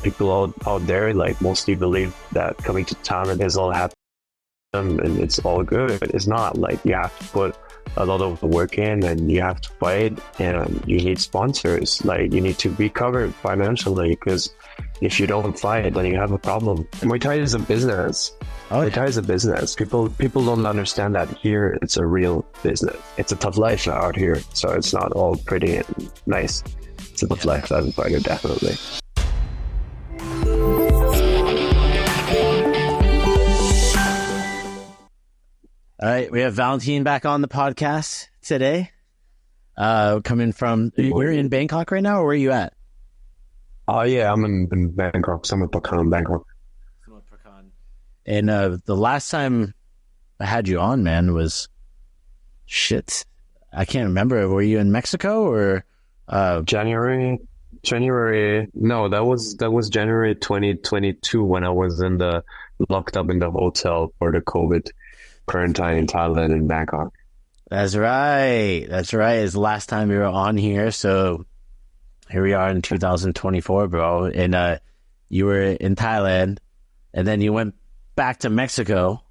people out there like mostly believe that coming to Thailand is all happy and it's all good. It's not. Like, you have to put a lot of work in, and you have to fight, and you need sponsors. Like, you need to be covered financially, because if you don't fight, then you have a problem. Muay Thai is a business. Muay Thai is a business. People don't understand that here. It's a real business. It's a tough life out here, so it's not all pretty and nice. It's a tough life as a fighter, definitely. All right, we have Valentin back on the podcast today. Coming from, you're in Bangkok right now, or where are you at? Oh yeah, I'm in Bangkok. I'm in Bangkok. And the last time I had you on, man, was I can't remember. Were you in Mexico or January? No, that was January 2022 when I was locked up in the hotel for the COVID quarantine in Thailand and Bangkok. That's right. It's the last time we were on here. So here we are in 2024, bro. And you were in Thailand, and then you went back to Mexico,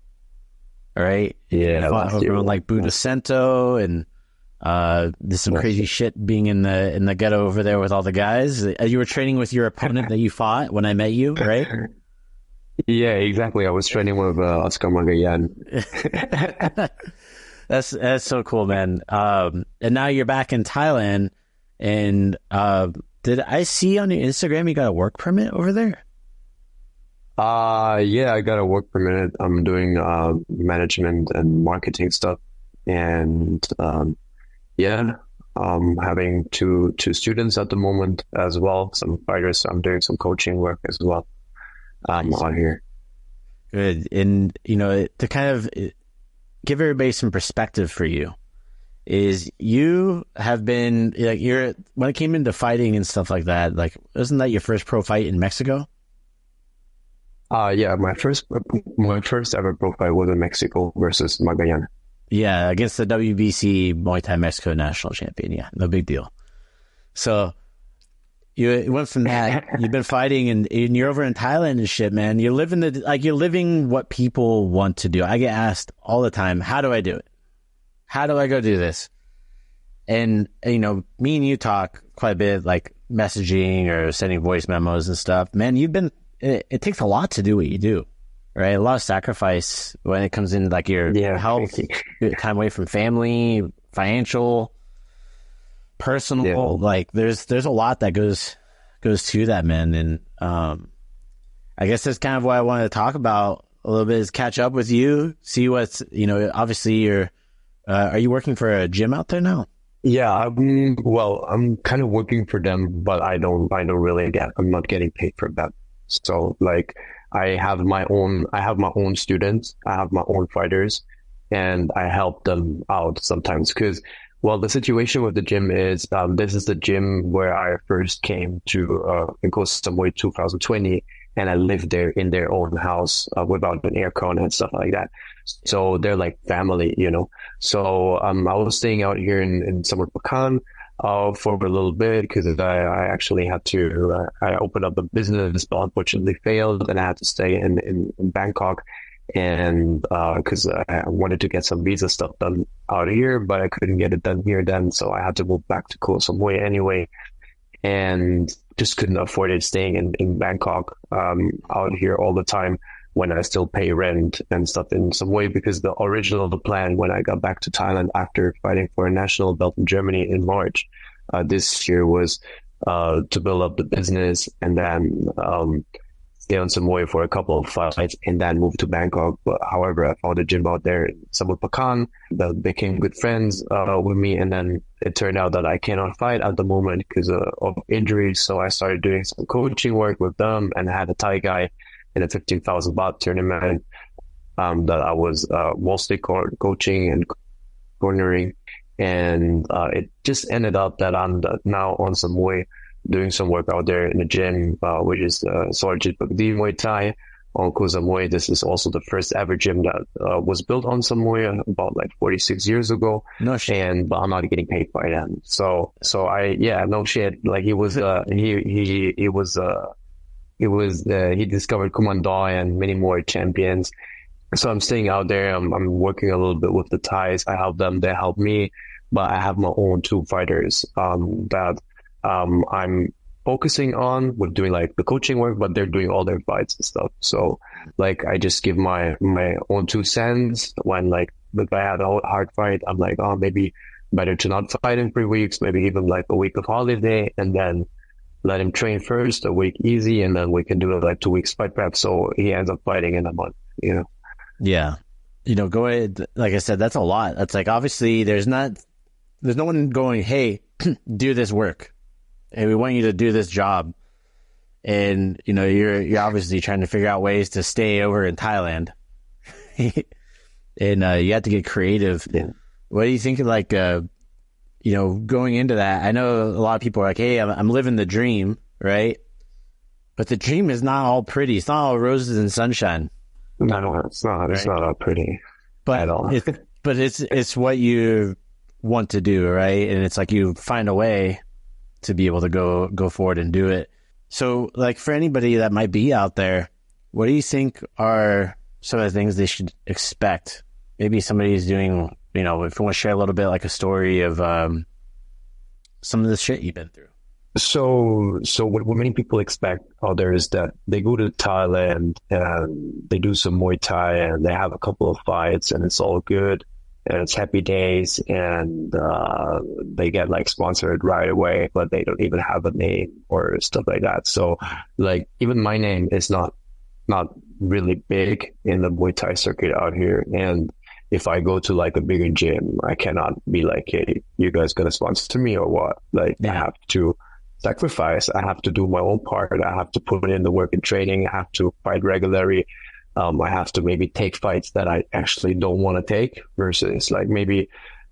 right? Yeah. Everyone like Budacento, and there's some crazy shit being in the ghetto over there with all the guys. You were training with your opponent that you fought when I met you, right? Yeah, exactly. I was training with Oscar Magayan. That's so cool, man. And now you're back in Thailand. And did I see on your Instagram you got a work permit over there? Yeah, I got a work permit. I'm doing management and marketing stuff, and I'm having two students at the moment as well. Some fighters. I'm doing some coaching work as well. Out here. Good. And, to kind of give everybody some perspective for you, is you have been, like, when it came into fighting and stuff like that, like, wasn't that your first pro fight in Mexico? Yeah, my first ever pro fight was in Mexico versus Magayan. Yeah, against the WBC Muay Thai Mexico national champion. Yeah, no big deal. So you went from that. You've been fighting, and you're over in Thailand and shit, man. You're living what people want to do. I get asked all the time, how do I do it? How do I go do this? And, me and you talk quite a bit, like messaging or sending voice memos and stuff. Man, it takes a lot to do what you do, right? A lot of sacrifice when it comes in, like, your health, time away from family, financial, personal. Yeah. Like, there's a lot that goes to that, man. And I guess that's kind of what I wanted to talk about a little bit, is catch up with you, see what's, obviously you're, are you working for a gym out there now? Yeah, I'm kind of working for them, but I'm not getting paid for that. So, like, I have my own students, I have my own fighters, and I help them out sometimes, because, well, the situation with the gym is, this is the gym where I first came to, in Koh Samui 2020, and I lived there in their own house, without an aircon and stuff like that. So they're like family, So, I was staying out here in Samut Prakan, for a little bit, because I actually had to, I opened up a business, but unfortunately failed, and I had to stay in Bangkok. And because I wanted to get some visa stuff done out here, but I couldn't get it done here then, so I had to move back to Koh Samui anyway, and just couldn't afford it staying in Bangkok out here all the time when I still pay rent and stuff in Samui, because the original plan when I got back to Thailand after fighting for a national belt in Germany in March this year was to build up the business and then stay on Samui for a couple of fights and then move to Bangkok. But however, I found a gym out there in Samut Prakan that became good friends with me, and then it turned out that I cannot fight at the moment because of injuries. So I started doing some coaching work with them, and I had a Thai guy in a 15,000 baht tournament that I was mostly coaching and cornering. And it just ended up that I'm now on Samui doing some work out there in the gym, which is Sorjit Bhakdi Muay Thai on Koh Samui. This is also the first ever gym that was built on Samui about like 46 years ago. No shit. But I'm not getting paid by them. So no shit. Like he was he discovered Commando and many more champions. So I'm staying out there. I'm working a little bit with the Thais. I help them, they help me, but I have my own two fighters that I'm focusing on with doing like the coaching work, but they're doing all their fights and stuff. So like I just give my own 2 cents when like if I had a hard fight, I'm like, oh, maybe better to not fight in 3 weeks, maybe even like a week of holiday, and then let him train first, a week easy, and then we can do like 2 weeks fight prep. So he ends up fighting in a month, you know? Yeah. You know, like I said, that's a lot. That's like, obviously there's no one going, hey, do this work. Hey, we want you to do this job. And, you know, you're obviously trying to figure out ways to stay over in Thailand. And you have to get creative. Yeah. What do you think of like, you know, going into that? I know a lot of people are like, hey, I'm living the dream, right? But the dream is not all pretty. It's not all roses and sunshine. No, it's not. Right? It's not all pretty at all. But it's what you want to do, right? And it's like you find a way to be able to go forward and do it. So, like, for anybody that might be out there, what do you think are some of the things they should expect? Maybe somebody's doing, you know, if you want to share a little bit, like a story of some of the shit you've been through. So what many people expect out there is that they go to Thailand and they do some Muay Thai and they have a couple of fights and it's all good and it's happy days and they get like sponsored right away, but they don't even have a name or stuff like that. So like even my name is not really big in the Muay Thai circuit out here. And if I go to like a bigger gym, I cannot be like, hey, you guys gonna sponsor me or what? Like I have to sacrifice. I have to do my own part. I have to put in the work in training. I have to fight regularly. I have to maybe take fights that I actually don't want to take versus like maybe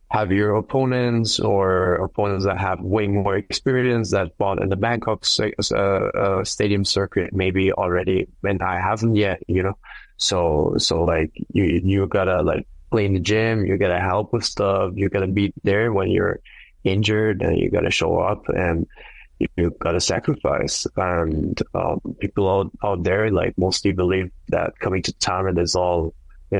have your opponents or opponents that have way more experience that fought in the Bangkok stadium circuit maybe already and I haven't yet, you know? So like you gotta like play in the gym, you gotta help with stuff, you gotta be there when you're injured and you gotta show up and you gotta sacrifice. And people out there like mostly believe that coming to Thailand is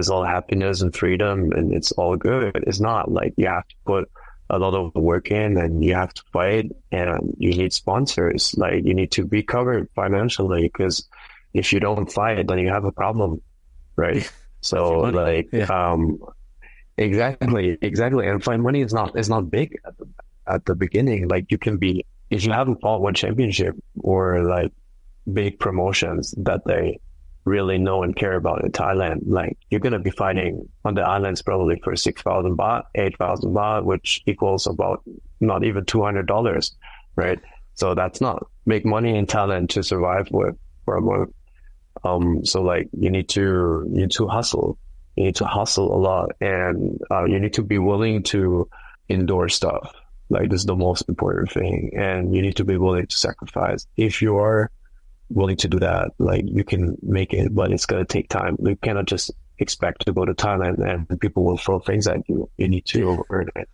all happiness and freedom and it's all good. It's not. Like you have to put a lot of work in and you have to fight and you need sponsors. Like you need to be covered financially because if you don't fight, then you have a problem, right? So like, exactly. And fight money is not big at the beginning. Like you can be, if you haven't fought one championship or like big promotions that they really know and care about in Thailand, like you're going to be fighting on the islands probably for 6,000 baht, 8,000 baht, which equals about not even $200, right? So that's not big money in Thailand to survive with for a month. So like you need to hustle. You need to hustle a lot and you need to be willing to endure stuff. Like this is the most important thing. And you need to be willing to sacrifice. If you are willing to do that, like you can make it, but it's going to take time. You cannot just expect to go to Thailand and people will throw things at you. You need to earn it.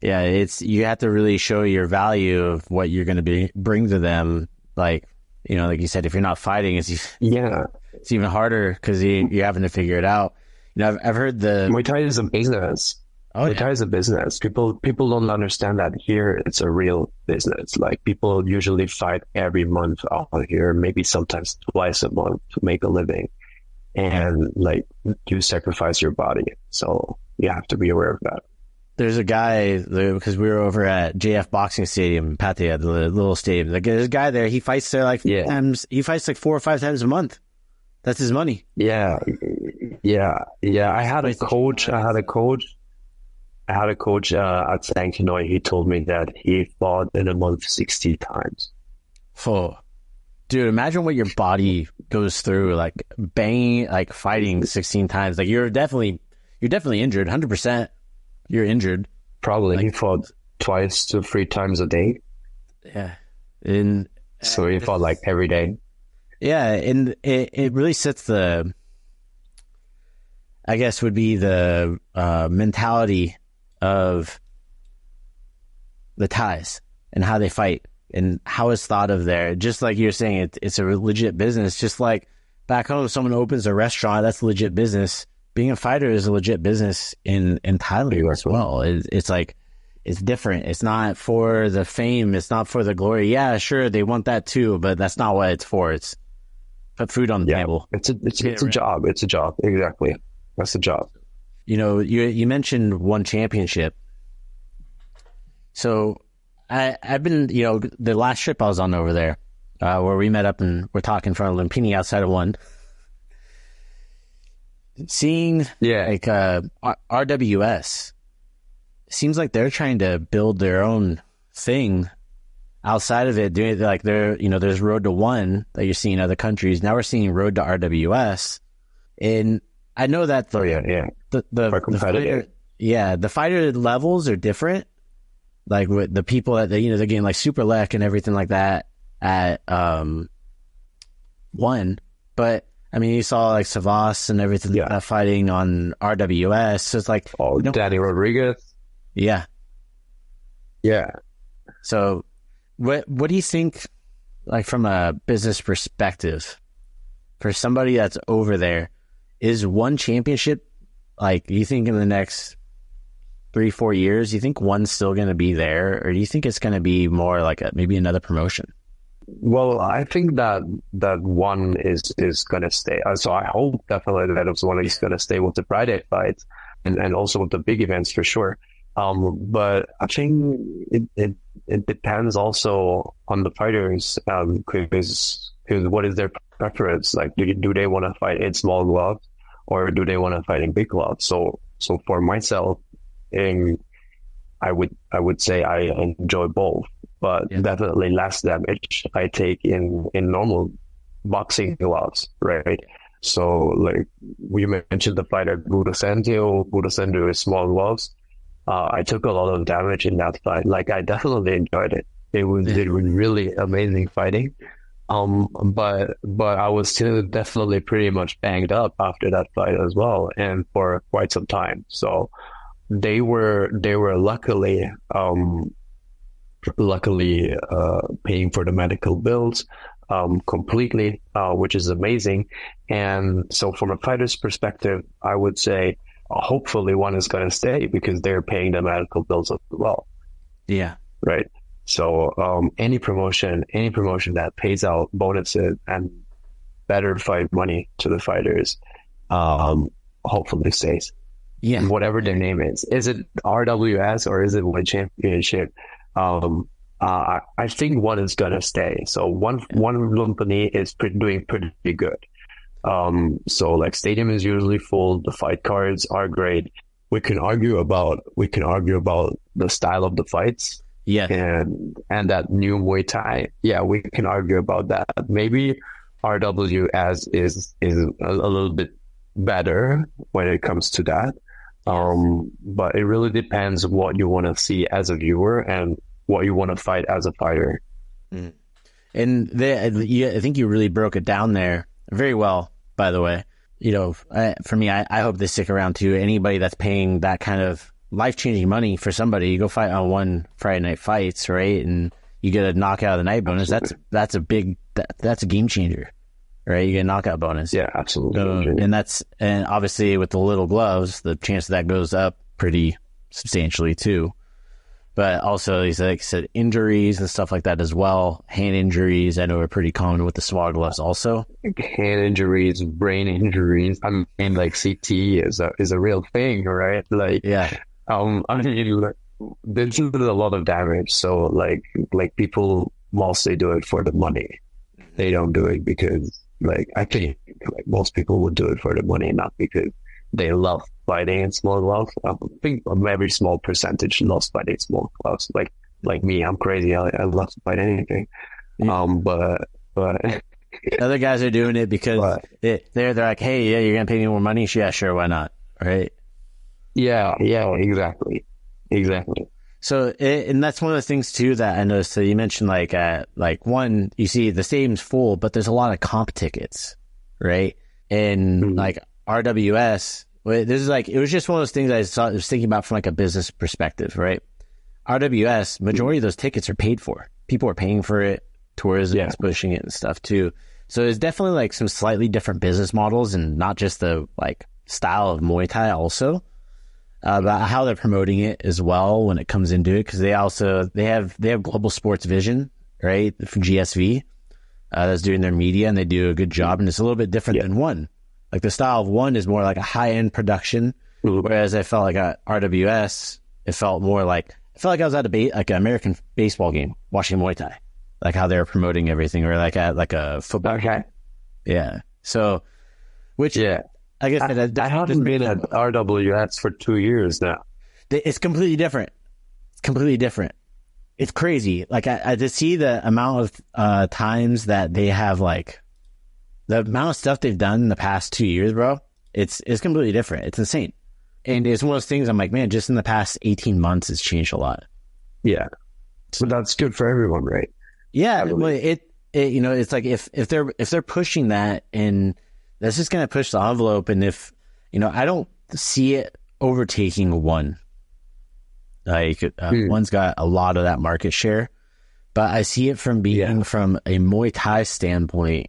Yeah, you have to really show your value of what you're going to bring to them. Like, you know, like you said, if you're not fighting, it's even harder because you're having to figure it out. You know, I've heard Muay Thai is a business. Muay Thai is a business. People don't understand that here it's a real business. Like people usually fight every month out here, maybe sometimes twice a month to make a living. And like you sacrifice your body. So you have to be aware of that. There's a guy, because we were over at JF Boxing Stadium in Pattaya, the little stadium. Like, there's a guy there, he fights there like he fights like 4 or 5 times a month. That's his money. Yeah. I had a coach at Sang Hanoi. He told me that he fought in a month 60 times. Oh, dude, imagine what your body goes through, like banging, like fighting 16 times. Like you're definitely injured, 100%. You're injured. Probably. He fought 2 to 3 times a day. Yeah. So he fought like every day. Yeah. And it really sets the, I guess would be the mentality of the Thais and how they fight. and how it's thought of there. Just like you're saying, it's a legit business. Just like back home, if someone opens a restaurant, that's a legit business. Being a fighter is a legit business in Thailand as well. It's like, it's different. It's not for the fame. It's not for the glory. Yeah, sure, they want that too, but that's not what it's for. It's put food on the table. It's a job. It's a job. Exactly. That's a job. You know, you mentioned one championship. So I've been, you know, the last trip I was on over there, where we met up and we're talking in front of Lumpini outside of one. Seeing like RWS, seems like they're trying to build their own thing outside of it, doing like they're, you know, there's Road to One that you're seeing in other countries. Now we're seeing Road to RWS, and I know that the fighter levels are different. Like with the people that you know, they're getting like Super Lek and everything like that at one, but I mean, you saw like Savas and everything like that fighting on RWS. So it's like, Danny Rodriguez. Yeah. Yeah. So what do you think, like from a business perspective, for somebody that's over there, is one championship, like, you think in the next 3-4 years, you think one's still going to be there, or do you think it's going to be more like maybe another promotion? Well, I think that one is going to stay. So I hope definitely that one is going to stay with the Friday fights and also with the big events for sure. But I think it depends also on the fighters, because what is their preference? Like, do they want to fight in small gloves, or do they want to fight in big gloves? So for myself, I would say I enjoy both, but definitely less damage I take in normal boxing gloves, right? So like we mentioned the fighter Budo Sendio is small gloves. I took a lot of damage in that fight. Like, I definitely enjoyed it. It was really amazing fighting. But I was still definitely pretty much banged up after that fight as well, and for quite some time. So they were luckily paying for the medical bills completely, which is amazing. And so from a fighter's perspective, I would say hopefully one is going to stay because they're paying the medical bills as well. Yeah. Right. So any promotion that pays out bonuses and better fight money to the fighters, hopefully stays. Yeah. Whatever their name is. Is it RWS or is it World Championship? I think one is going to stay. So one company is doing pretty good. So like stadium is usually full. The fight cards are great. We can argue about the style of the fights. Yeah. And that new Muay Thai. Yeah, we can argue about that. Maybe RWS is a little bit better when it comes to that. But it really depends what you want to see as a viewer and what you want to fight as a fighter. Mm. And I think you really broke it down there very well, by the way. You know, for me, I hope they stick around too. Anybody that's paying that kind of life-changing money for somebody, you go fight on one Friday night fights, right? And you get a knockout of the night bonus. That's a game changer, right? You get a knockout bonus. Yeah, absolutely. And obviously with the little gloves, the chance that goes up pretty substantially too. But also, like I said, injuries and stuff like that as well. Hand injuries, I know, are pretty common with the small gloves also. Hand injuries, brain injuries. I mean, like CT is a real thing, right? Like, yeah. I mean, there's a lot of damage. So like people mostly do it for the money. They don't do it because, like, I think like most people would do it for the money, not because they love fighting in small gloves. I think a very small percentage loves fighting in small gloves. Like me, I'm crazy. I love to fight anything. Yeah. But other guys are doing it because they're like, hey, yeah, you're gonna pay me more money. Yeah, sure, why not? Right? Yeah, exactly. So, and that's one of the things too that I noticed. So you mentioned like one, you see the stadium's full, but there's a lot of comp tickets, right? And like RWS, this is like, it was just one of those things I was thinking about from like a business perspective, right? RWS, majority of those tickets are paid for. people are paying for it. Tourism is pushing it and stuff too. So it's definitely like some slightly different business models, and not just the like style of Muay Thai also, but how they're promoting it as well when it comes into it. Because they have Global Sports Vision, right, from GSV, that's doing their media, and they do a good job. And it's a little bit different than One. Like the style of One is more like a high end production, whereas I felt like at RWS, it felt more like I was at like an American baseball game watching Muay Thai. Like how they're promoting everything, or like at like a football. Okay. Yeah. So, I guess I haven't been at RWS for 2 years now. It's completely different. It's crazy. Like I to see the amount of times that they have, like the amount of stuff they've done in the past 2 years, bro. It's completely different. It's insane. And it's one of those things I'm like, man, just in the past 18 months, it's changed a lot. Yeah. So that's good for everyone, right? Yeah, well, it it's like if they're pushing that, and that's just gonna push the envelope. And if I don't see it overtaking One. Like One's got a lot of that market share, but I see it from being from a Muay Thai standpoint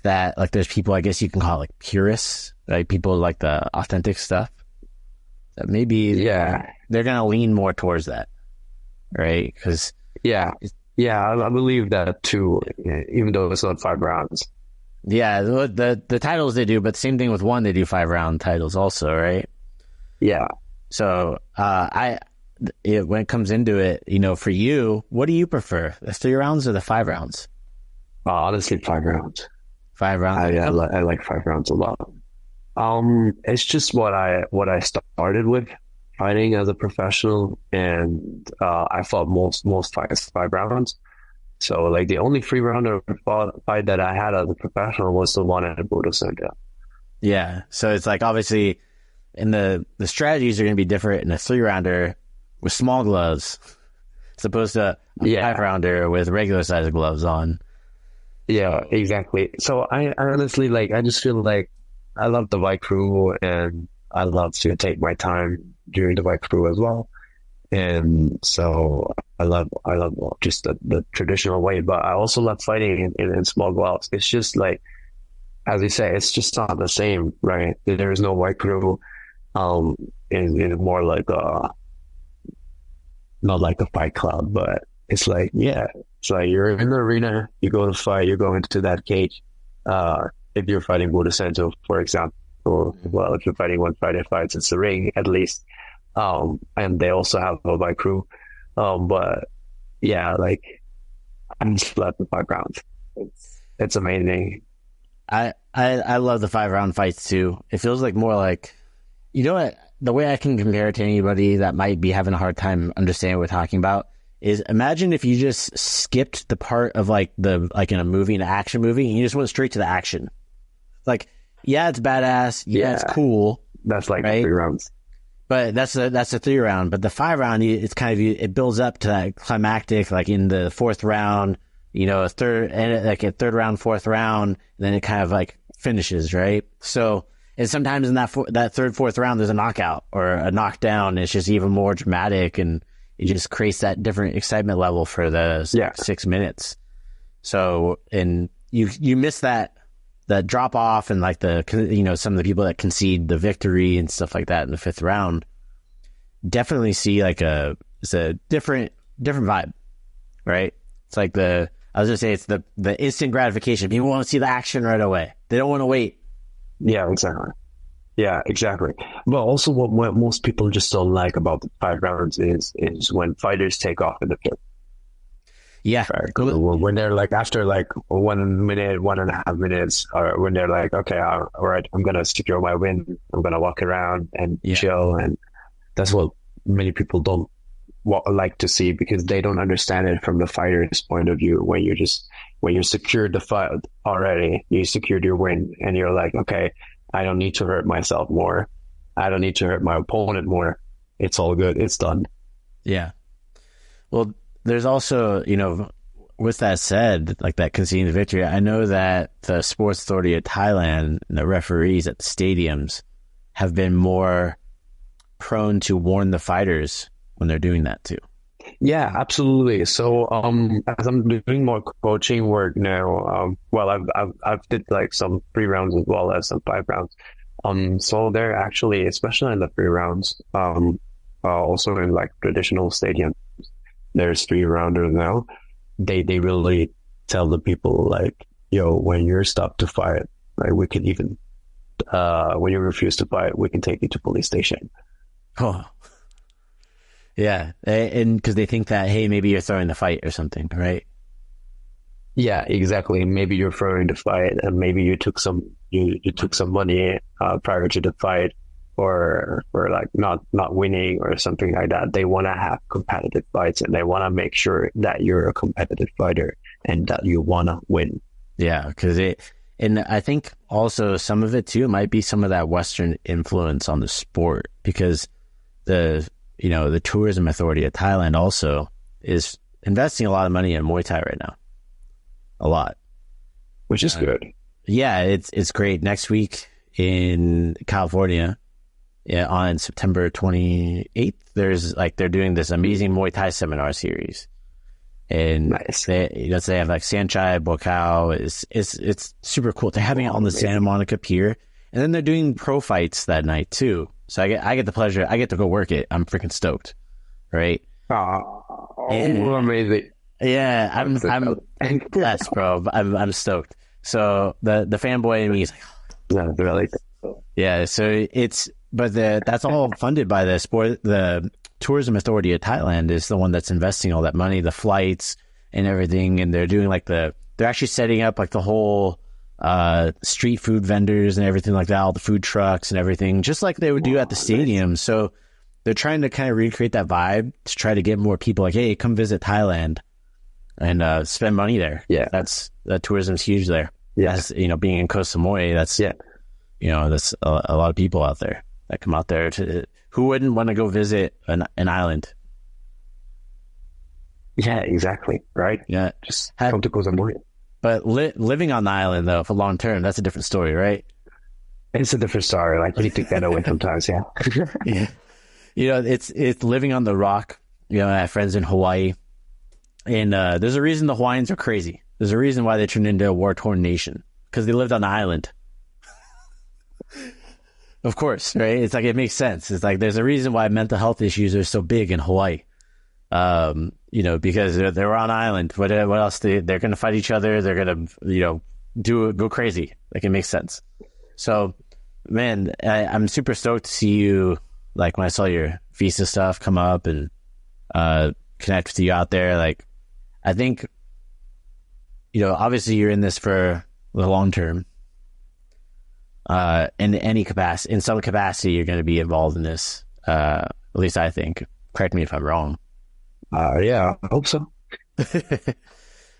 that like there's people, I guess you can call it like purists, like people like the authentic stuff. That maybe they're gonna lean more towards that, right? Because I believe that too, even though it's not 5 rounds. Yeah, the titles they do, but same thing with One, they do 5-round titles also, right? Yeah. So when it comes into it, for you, what do you prefer, the 3 rounds or the 5 rounds? Honestly, 5 rounds. 5 rounds. I like 5 rounds a lot. It's just what I started with fighting as a professional, and I fought most fights 5 rounds. So like the only 3-rounder fight that I had as a professional was the one at Pu'u Muay. Yeah. So it's like obviously, and the strategies are going to be different in a 3-rounder with small gloves, as opposed to a 5-rounder with regular size gloves on. Yeah, exactly. So I honestly, like, I just feel like I love the white crew, and I love to take my time during the white crew as well. And so I love just the traditional way, but I also love fighting in small gloves. It's just like, as you say, it's just not the same, right? There is no white crew. In more like not like a fight club, but it's like, it's like you're in the arena, you go to fight, you go into that cage. If you're fighting Buddha Center, for example, well, if you're fighting one fighter fights, it's a ring at least. And they also have a white crew. But yeah, like I'm just left with 5 rounds. It's amazing. I love the 5-round fights too. It feels like more like, what, the way I can compare it to anybody that might be having a hard time understanding what we're talking about is, imagine if you just skipped the part of like in a movie, an action movie, and you just went straight to the action. Like, it's badass. It's cool. That's like 3 rounds. But that's a 3-round. But the 5-round, it's kind of, it builds up to that climactic, like in the 4th round, a third, and like a 3rd round, 4th round, and then it kind of like finishes, right? So, and sometimes in that 3rd, 4th round, there's a knockout or a knockdown. It's just even more dramatic, and it just creates that different excitement level for the 6 minutes. So, and you miss that drop off, and like some of the people that concede the victory and stuff like that in the 5th round, definitely see like it's a different vibe, right? It's like I was gonna say, it's the instant gratification. People want to see the action right away. They don't want to wait. Yeah, exactly. Yeah, exactly. But also what most people just don't like about the 5 rounds is when fighters take off in the 5th. Yeah. Right. When they're like, after like 1 minute, 1.5 minutes, or when they're like, okay, all right, I'm going to secure my win. I'm going to walk around and chill. And that's what many people don't like to see, because they don't understand it from the fighter's point of view. When you secured the fight already, you secured your win, and you're like, okay, I don't need to hurt myself more. I don't need to hurt my opponent more. It's all good. It's done. Yeah. Well, there's also, with that said, like that conceding the victory, I know that the Sports Authority of Thailand, the referees at the stadiums, have been more prone to warn the fighters when they're doing that too. Yeah, absolutely. So, as I'm doing more coaching work now, well, I've did like some 3 rounds as well as some 5 rounds. So they're actually, especially in the 3 rounds, also in like traditional stadiums, there's 3 rounders now. They really tell the people like, yo, when you're stopped to fight, like we can even, when you refuse to fight, we can take you to police station. Oh, yeah. And because they think that, hey, maybe you're throwing the fight or something, right? Yeah, exactly. Maybe you're throwing the fight, and maybe you took some money prior to the fight, or like not winning or something like that. They want to have competitive fights, and they want to make sure that you're a competitive fighter and that you want to win. Yeah, and I think also some of it too might be some of that Western influence on the sport, because the Tourism Authority of Thailand also is investing a lot of money in Muay Thai right now. A lot. Which is good. Yeah, it's great. Next week in California, on September 28th, they're doing this amazing Muay Thai seminar series. And nice. They have like Sanchai, Bokao. It's super cool. They're having it on the Santa Monica Pier, and then they're doing pro fights that night too. So I get the pleasure. I get to go work it. I'm freaking stoked, right? Amazing. Yeah, I'm blessed, bro. I'm stoked. So the fanboy in me is like, yeah, really. Yeah. So that's all funded by the Tourism Authority of Thailand is the one that's investing all that money, the flights and everything, and they're doing they're actually setting up like the whole street food vendors and everything like that, all the food trucks and everything, just like they would do at the stadium. Nice. So they're trying to kind of recreate that vibe to try to get more people like, hey, come visit Thailand and spend money there. Yeah, that tourism's huge there. Yeah, as, being in Koh Samui, that's that's a lot of people out there that come out there who wouldn't want to go visit an island. Yeah, exactly. Right. Yeah, just come to Koh Samui. But living on the island though for long term, that's a different story, right? It's a different story. Like you need to get away sometimes. Yeah. Yeah. It's living on the rock. I have friends in Hawaii. And there's a reason the Hawaiians are crazy. There's a reason why they turned into a war-torn nation, because they lived on the island. Of course, right? It's like, it makes sense. It's like, there's a reason why mental health issues are so big in Hawaii. Because they're on an island. What else? They're going to fight each other. They're going to, go crazy. Like, it makes sense. So, man, I'm super stoked to see you, like, when I saw your visa stuff come up and connect with you out there. Like, I think, obviously you're in this for the long term. In some capacity, you're going to be involved in this. At least I think. Correct me if I'm wrong. Yeah, I hope so.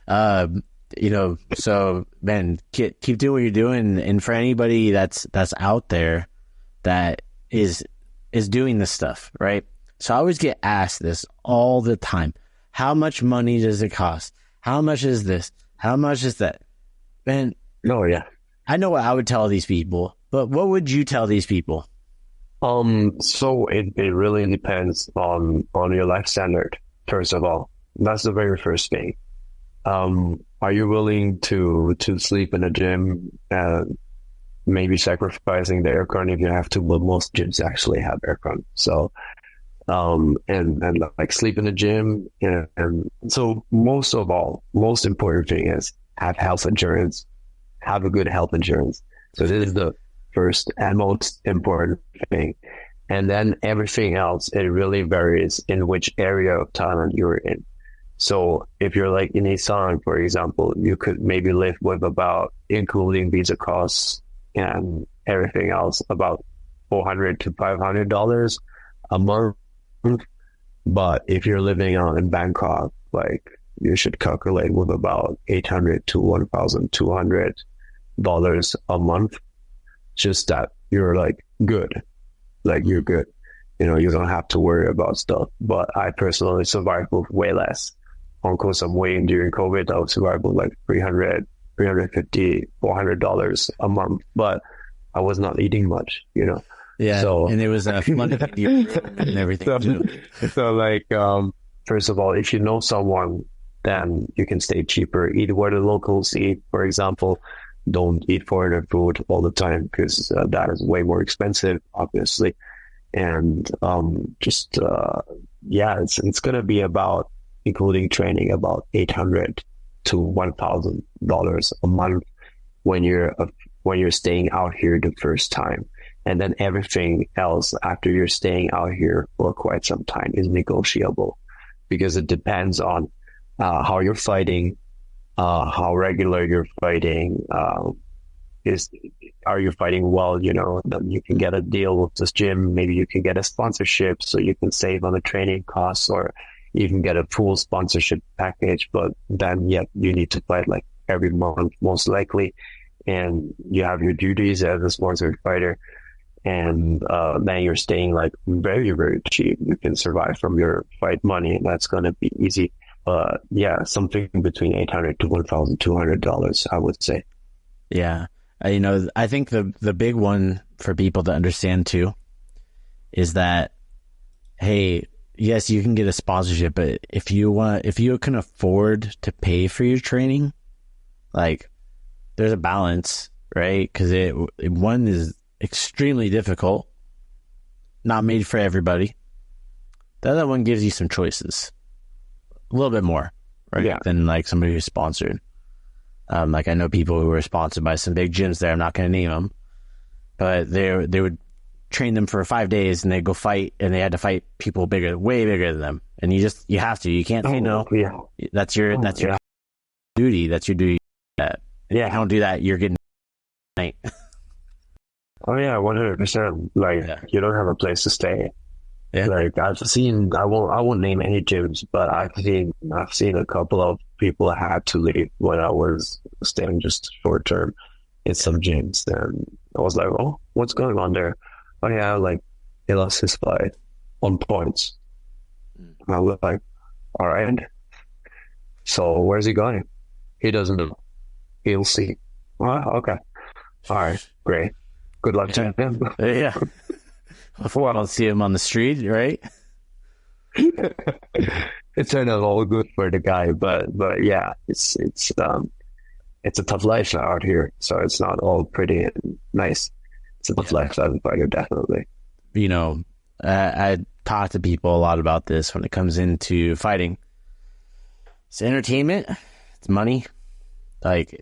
So man, keep doing what you're doing. And for anybody that's out there that is doing this stuff, right? So I always get asked this all the time. How much money does it cost? How much is this? How much is that? Man, oh yeah. I know what I would tell these people, but what would you tell these people? So it really depends on your life standard, first of all. That's the very first thing. Are you willing to sleep in a gym and maybe sacrificing the aircon if you have to? But most gyms actually have aircon. So, and like sleep in the gym. And so most important thing is have health insurance, have a good health insurance. So this is the first and most important thing. And then everything else, it really varies in which area of Thailand you're in. So if you're like in Isan, for example, you could maybe live with about, including visa costs and everything else, about $400 to $500 a month. But if you're living in Bangkok, like you should calculate with about $800 to $1,200 a month. Just that you're like good. Like you're good. You don't have to worry about stuff. But I personally survived with way less. On Koh Samui during COVID, I would survive with like $300, $350, $400 a month. But I was not eating much, Yeah. So, and it was money and everything. So like, first of all, if you know someone, then you can stay cheaper. Eat where the locals eat, for example. Don't eat foreigner food all the time because that is way more expensive, obviously. And it's going to be about, including training, about $800 to $1,000 a month when you're staying out here the first time. And then everything else after you're staying out here for quite some time is negotiable, because it depends on how you're fighting, how regular you're fighting. Are you fighting well? You know, then you can get a deal with this gym. Maybe you can get a sponsorship so you can save on the training costs, or even get a full sponsorship package. But then, you need to fight like every month, most likely. And you have your duties as a sponsored fighter. And then you're staying like very, very cheap. You can survive from your fight money, and that's going to be easy. Something between $800 to $1,200, I would say. Yeah. I think the big one for people to understand too is that, hey, yes, you can get a sponsorship, but if you can afford to pay for your training, like, there's a balance, right? Because one is extremely difficult, not made for everybody. The other one gives you some choices, a little bit more, right? Yeah. Than like somebody who's sponsored. Like, I know people who are sponsored by some big gyms there. I'm not going to name them, but they would train them for 5 days, and they go fight, and they had to fight people way bigger than them. And you have to. You can't say no. Yeah. That's your duty. That's your duty. If you don't do that, you're getting night. Oh yeah, 100%. Like, you don't have a place to stay. Yeah. Like, I've seen, I won't name any gyms, but I've seen a couple of people had to leave when I was staying just short term in some gyms. And I was like, oh, what's going on there? Oh yeah, like, he lost his fight on points. And I was like, all right. So where's he going? He doesn't know. He'll see. Okay. All right. Great. Good luck to him. Yeah. Before I don't see him on the street, right? It turned out all good for the guy, but yeah, it's a tough life out here. So it's not all pretty and nice. It's a tough life as a fighter, definitely. You know, I talk to people a lot about this when it comes into fighting. It's entertainment. It's money. Like,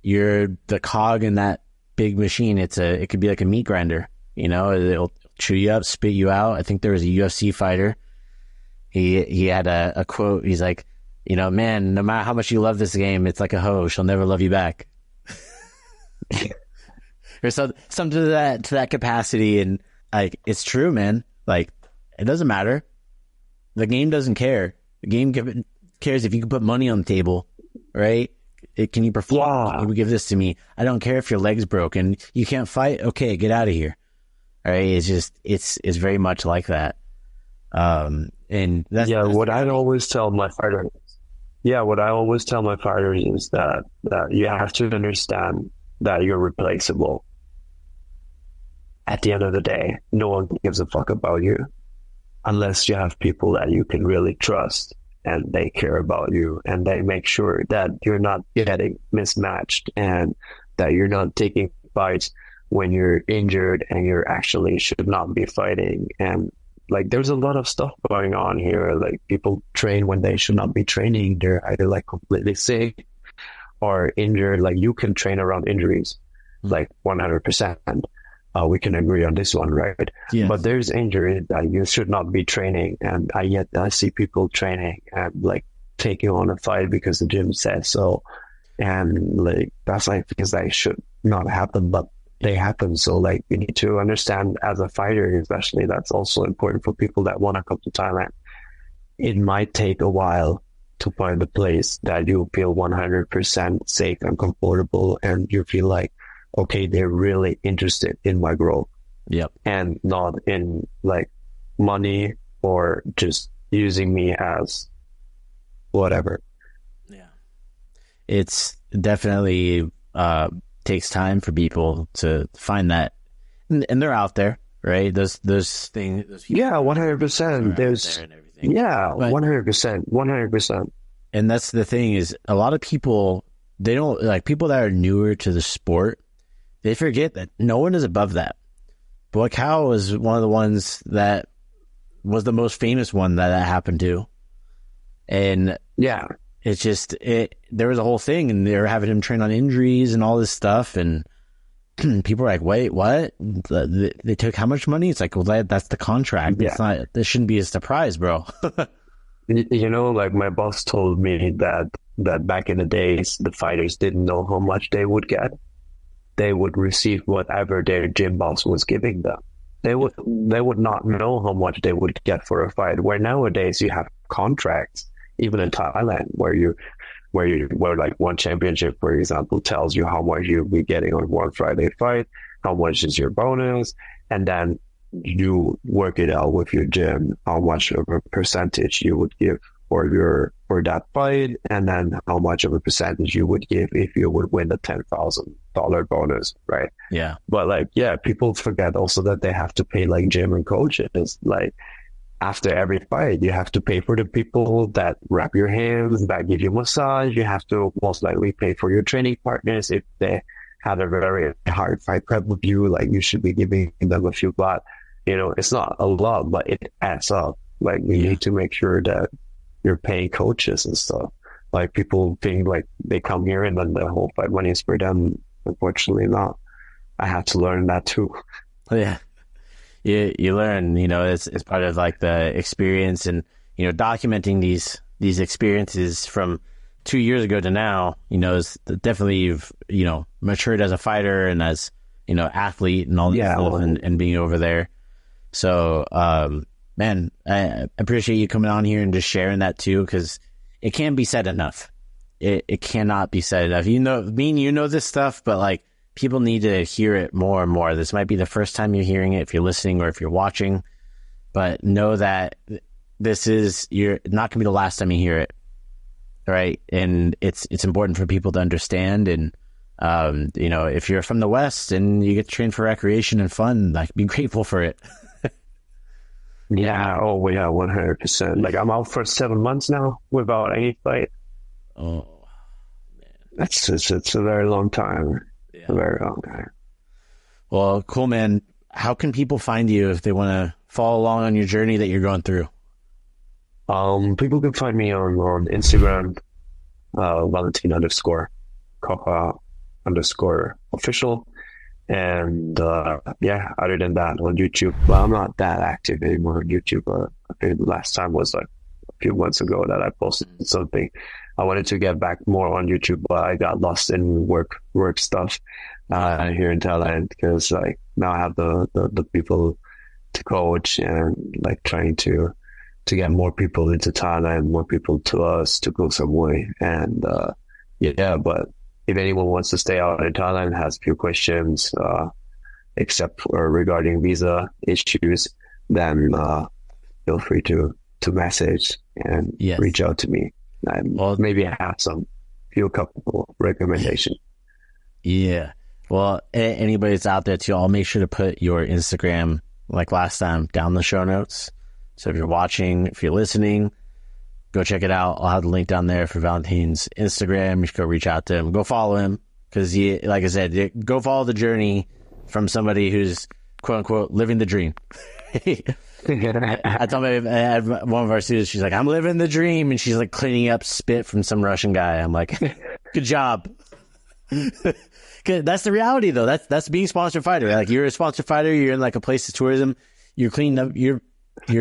you're the cog in that big machine. It could be like a meat grinder. You know, it'll chew you up, spit you out. I think there was a UFC fighter. He had a quote. He's like, you know, man, no matter how much you love this game, it's like a hoe. She'll never love you back. Or something to that capacity. And like, it's true, man. Like, it doesn't matter. The game doesn't care. The game cares if you can put money on the table, right? Can you perform? Yeah. Can you give this to me? I don't care if your leg's broken. You can't fight. Okay, get out of here. All right. It's just, it's very much like that. And that's what I always tell my fighters. Yeah, what I always tell my fighters is that you have to understand that you're replaceable. At the end of the day, no one gives a fuck about you unless you have people that you can really trust, and they care about you, and they make sure that you're not getting mismatched, and that you're not taking fights when you're injured and you're actually should not be fighting. And like, there's a lot of stuff going on here. Like, people train when they should not be training. They're either like completely sick or injured. Like, you can train around injuries, like 100%. We can agree on this one, right? Yes. But there's injury that you should not be training. And yet I see people training and like taking on a fight because the gym says so. And like, that's like things that should not happen, but they happen. So like, you need to understand as a fighter, especially, that's also important for people that want to come to Thailand. It might take a while to find a place that you feel 100% safe and comfortable, and you feel like, okay, they're really interested in my growth. Yep. And not in like money or just using me as whatever. Yeah. It's definitely takes time for people to find that, and they're out there, right? Those things. Those 100%. everything. Yeah, 100%, 100%. And that's the thing is a lot of people, they don't like people that are newer to the sport. They forget that no one is above that. But Cal was one of the ones that was the most famous one that happened to. And yeah, it's just, there was a whole thing and they were having him train on injuries and all this stuff. And people were like, wait, what? They took how much money? It's like, well, that's the contract. Yeah. It's not, this shouldn't be a surprise, bro. You know, like my boss told me that back in the days, the fighters didn't know how much they would get. They would receive whatever their gym boss was giving them. They would not know how much they would get for a fight. Where nowadays you have contracts, even in Thailand, where like one championship, for example, tells you how much you'll be getting on one Friday fight, how much is your bonus, and then you work it out with your gym, how much of a percentage you would give for that fight, and then how much of a percentage you would give if you would win the $10,000 bonus, right? Yeah. But like, yeah, people forget also that they have to pay like gym and coaches. Like after every fight, you have to pay for the people that wrap your hands, that give you massage. You have to most likely pay for your training partners if they had a very hard fight prep with you. Like you should be giving them a few baht. You know, it's not a lot, but it adds up. Like we need to make sure that you're paying coaches and stuff. Like people think like they come here and then the whole fight money is for them. Unfortunately not. I had to learn that too. Yeah. You learn, you know, it's part of like the experience and, you know, documenting these experiences from 2 years ago to now, you know, is definitely you've, you know, matured as a fighter and as, you know, athlete and all this stuff and being over there. So, man, I appreciate you coming on here and just sharing that too, because it can't be said enough. It cannot be said enough. You know, me and you know this stuff, but like people need to hear it more and more. This might be the first time you're hearing it if you're listening or if you're watching, but know that you're not going to be the last time you hear it. Right. And it's important for people to understand. And, you know, if you're from the West and you get to train for recreation and fun, like be grateful for it. Yeah. Oh, yeah. 100%. Like I'm out for 7 months now without any fight. Oh, man. It's a very long time. Yeah. A very long time. Well, cool, man. How can people find you if they want to follow along on your journey that you're going through? People can find me on Instagram, Valentin _Kocher _official. And, yeah, other than that, on YouTube, well, I'm not that active anymore on YouTube. I think the last time was like a few months ago that I posted something. I wanted to get back more on YouTube, but I got lost in work stuff, here in Thailand, because like now I have the people to coach and like trying to get more people into Thailand, more people to us to go some way. And, yeah, but if anyone wants to stay out in Thailand, has a few questions, except for regarding visa issues, then feel free to message and reach out to me. And maybe I have few couple recommendations. Yeah. Well, anybody that's out there too, I'll make sure to put your Instagram, like last time, down in the show notes. So if you're watching, if you're listening, go check it out. I'll have the link down there for Valentin's Instagram. You should go reach out to him. Go follow him because, like I said, go follow the journey from somebody who's, quote unquote, living the dream. I told me, I had one of our students, she's like, I'm living the dream. And she's like cleaning up spit from some Russian guy. I'm like, good job. That's the reality, though. That's being a sponsored fighter. Like you're a sponsored fighter. You're in like a place of tourism. You're cleaning up. You're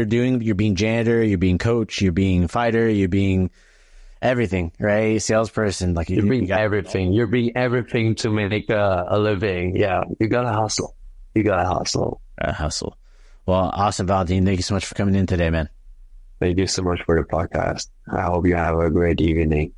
being janitor, you're being coach, you're being fighter, you're being everything, right? Salesperson, like you're being everything. You're being everything to make a living. Yeah, you gotta hustle. Hustle. Well, awesome, Valentin. Thank you so much for coming in today, man. Thank you so much for the podcast. I hope you have a great evening.